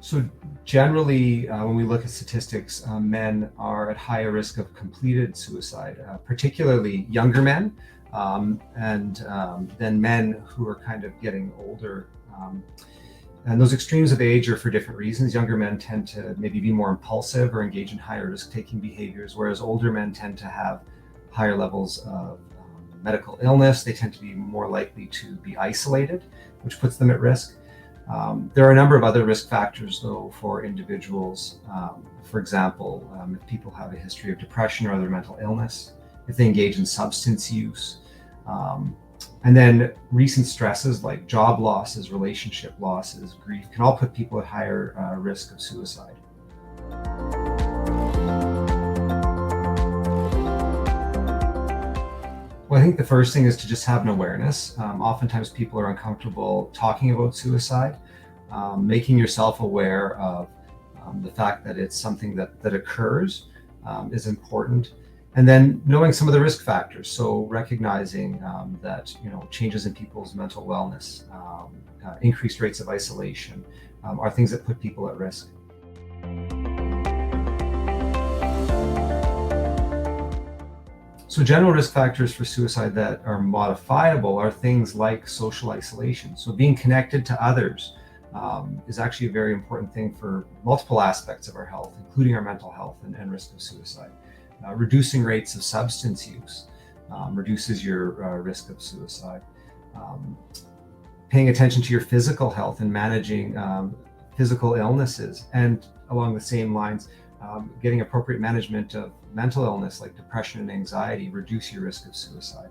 So generally, when we look at statistics, men are at higher risk of completed suicide, particularly younger men, and then men who are kind of getting older. And those extremes of age are for different reasons. Younger men tend to maybe be more impulsive or engage in higher risk-taking behaviors, whereas older men tend to have higher levels of medical illness. They tend to be more likely to be isolated, which puts them at risk. There are a number of other risk factors, though, for individuals. For example, if people have a history of depression or other mental illness, if they engage in substance use, and then recent stresses like job losses, relationship losses, grief can all put people at higher risk of suicide. Well, I think the first thing is to just have an awareness. Oftentimes people are uncomfortable talking about suicide. Making yourself aware of the fact that it's something that occurs is important. And then knowing some of the risk factors. So recognizing that, changes in people's mental wellness, increased rates of isolation are things that put people at risk. So general risk factors for suicide that are modifiable are things like social isolation. So being connected to others is actually a very important thing for multiple aspects of our health, including our mental health and risk of suicide. Reducing rates of substance use reduces your risk of suicide. Paying attention to your physical health and managing physical illnesses, and along the same lines, getting appropriate management of mental illness like depression and anxiety reduce your risk of suicide.